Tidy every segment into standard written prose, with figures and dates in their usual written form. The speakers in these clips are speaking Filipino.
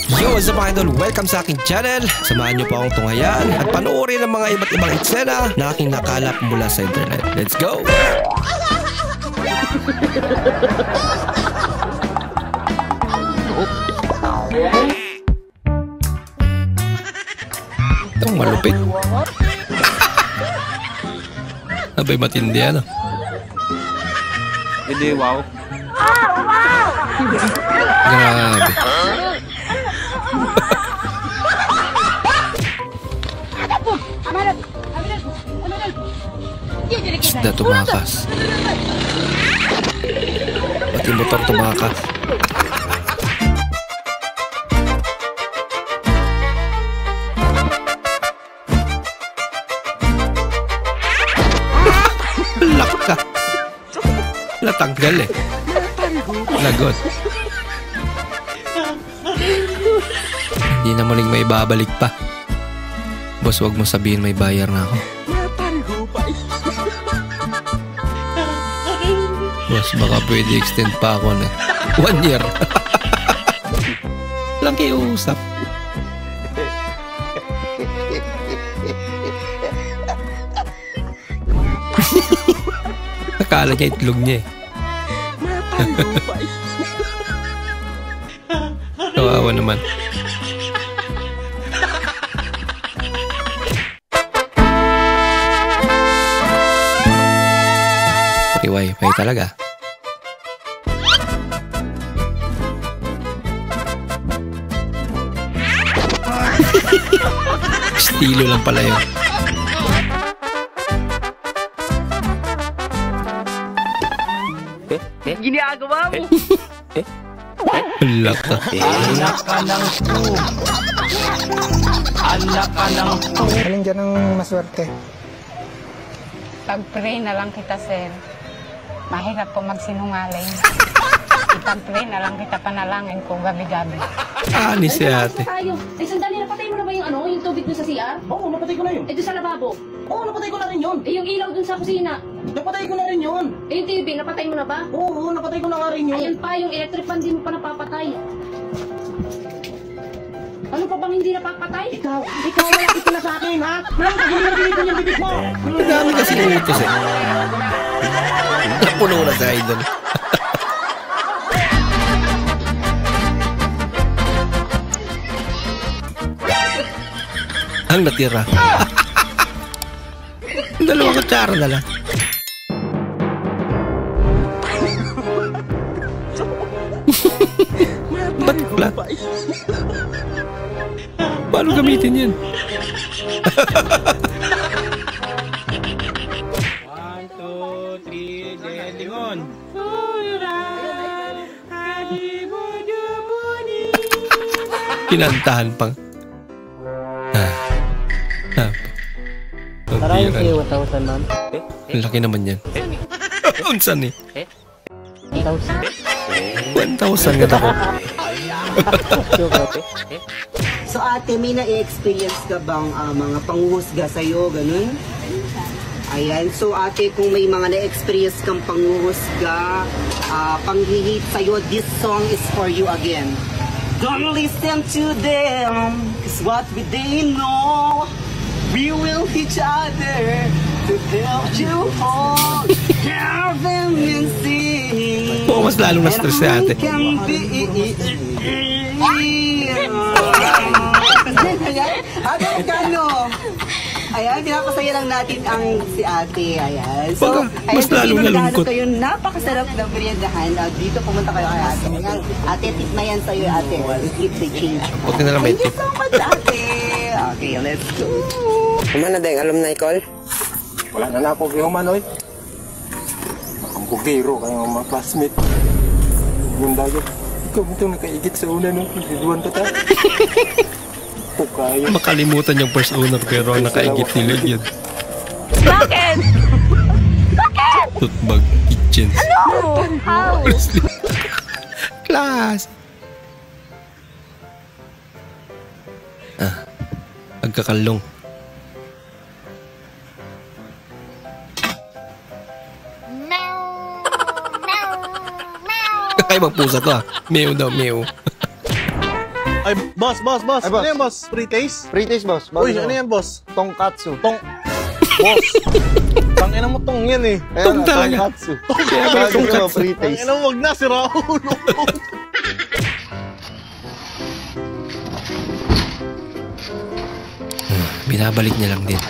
Yo, what's up mga idol? Welcome sa aking channel. Samahan niyo po akong tunghayan at panoorin ang mga iba't ibang eksena na aking nakalap mula sa internet. Let's go! Itong malupit. Abay matindi ano? Hindi, wow. Grabe. Isda tumakas. Pati motor tumakas. Lak ka. Natanggal eh. Lagot. Hindi na muling may babalik pa. Boss, wag mo sabihin may bayar na ako. Boss, baka pwede extend pa ako na 1 year. Laki usap. Akala niya itlog niya eh. Kawawa naman. Wifi talaga. Estilo lang pala yun. Ginagawa mo? Anak ka. Anak ka ng po. Anak ka ng po. Alin dyan ang maswerte? Pag-pray na lang kita, sir. Mahirap po magsinungaling. Ipag-pray na lang kita, panalangin ko gabi-gabi. Ani si ate. Tayo. Ay, sandali, napatay mo na ba yung tubig dun sa CR? Oo, napatay ko na yun. Eh, dun sa lababo? Oo, napatay ko na rin yun. Eh, yung ilaw dun sa kusina? Napatay ko na rin yun. Eh, yung TV, napatay mo na ba? Oo, napatay ko na nga rin yun. Ayan pa, yung electric fan, di mo pa napapatay. Ano pa bang hindi napapatay? Ikaw wala kitila sa akin, ha? Wala ka hindi nabinitin yung bibig mo. Ang dami kasi utos eh. Napuno na sa idol. Ang natira. Dalawang kutsara na lang. Bakla. Paano gamitin yan? 1, 2, 3, then lingon. Kinantahan pang. Maraming kayo 1,000, ma'am. Ang laki naman yan. Unsan eh? 1,000. 1,000 nga ako. So ate, may na-experience ka bang mga panguhusga sa'yo, ganun? Ayan, so ate, kung may mga na-experience kang panguhusga, panghihit sa'yo, this song is for you again. Don't listen to them, cause what they know, we will each other to help you hold, hear them and sing. Oo, mas lalong na-stress si ate. Hanggang kano? Ayan, pinapasaya lang natin ang si ate. Ayan. So, Mas lalong nalungkot. kayo napakasarap na meriendahan. Dito pumunta kayo kay ate. Ayan, ate, tip na yan sa'yo, ate. Keep the change. Huwag na lang may Thank you tip. so much, ate. Okay, let's go. Kumana dahil alumni call? Wala na na ako kayo man, oy. Ang bugiro kayo mga classmate. Yung dagat. Ikaw itong nakaigit sa una, no? Diduan pa tayo. Kayo. Makalimutan yung first owner pero ang nakaigit nila yun. Bakit? Bakit? Tutbag kitchen. No! How? Class! Pagkakalong. Kakaibang pusa to ah. Meow daw, meow. Ay, boss. Ay, boss. Ano yan, boss? Pre-taste? Pre-taste, boss. Uy, ano yan, boss? Tongkatsu. Boss. Tangina mo tong yan eh. Ayan, talaga. Tongkatsu. Tongkatsu. Pre-taste. Tangina mo, wag na, si Raul. Binabalik niya lang din.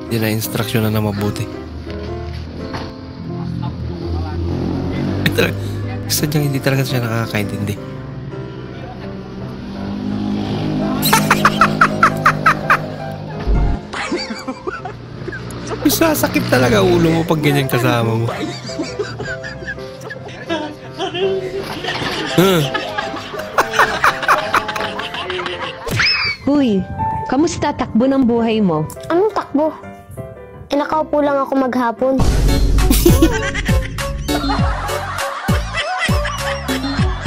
Hindi na instruction na mabuti. Sadyang hindi talaga siya nakakaintindi. Sasakit talaga ulo mo pag ganyan kasama mo. Huy, kamusta takbo ng buhay mo? Anong takbo? Nakaupo lang ako maghapon.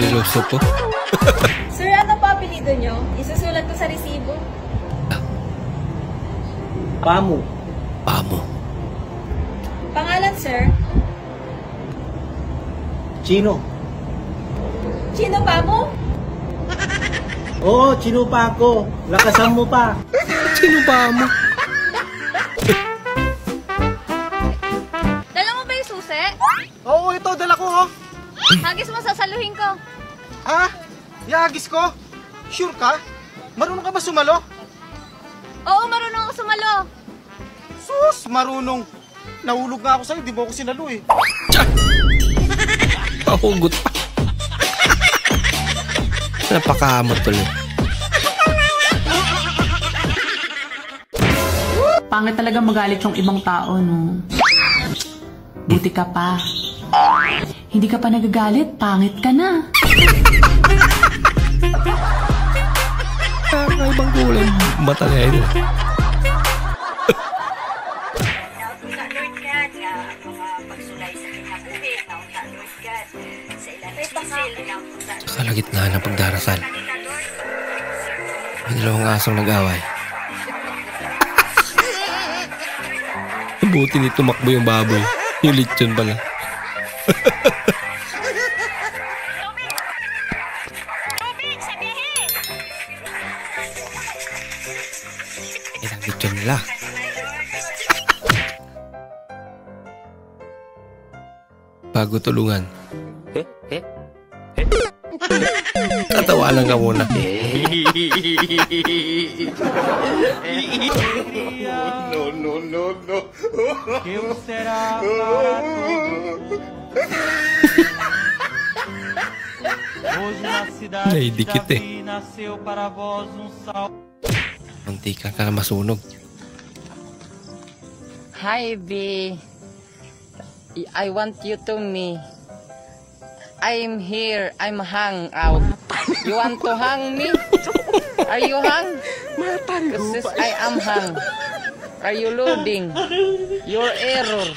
Niloso po. Sir, ano pa apelido nyo? Isusulat ko sa resibo. Pamo. Pangalan, sir? Chino. Chino Pamo? Oo, Chino pa ako. Lakasan mo pa. Sino ba mo? Dala mo ba yung susi? Oo, ito. Dala ko, oh. Hagis mo, sasaluhin ko. Ha? Yagis ko? Sure ka? Marunong ka ba sumalo? Oo, marunong ako sumalo. Sus, marunong. Nahulog nga ako sa'yo, di mo ako sinalo eh. Pahugot pa. Napakamot tuloy. Pangit talaga magalit yung ibang tao, no? Buti ka pa. Hindi ka pa nagagalit, pangit ka na. Ibang kulay mata niya ito. Sa kalagitnaan ng pagdarasal, may dalawang asong nag-away. Buti ni tumakbo yung baboy. Yung lechon pala. Ilang lechon nila. Bago tulungan. Tatawanan ka muna. No. Naidikit eh. Mantika ka na masunog. Hi, B. I want you to me. I'm here. I'm hung out. You want to hang me? Are you hung? Because I am hung. Are you loading? Your error.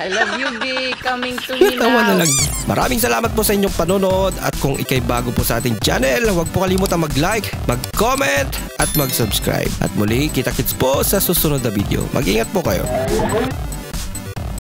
I love you, B. Coming to me Tawa now. na lang. Maraming salamat po sa inyong panonood. At kung ikay bago po sa ating channel, huwag po kalimutan mag-like, mag-comment, at mag-subscribe. At muli, kita-kits po sa susunod na video. Mag-ingat po kayo.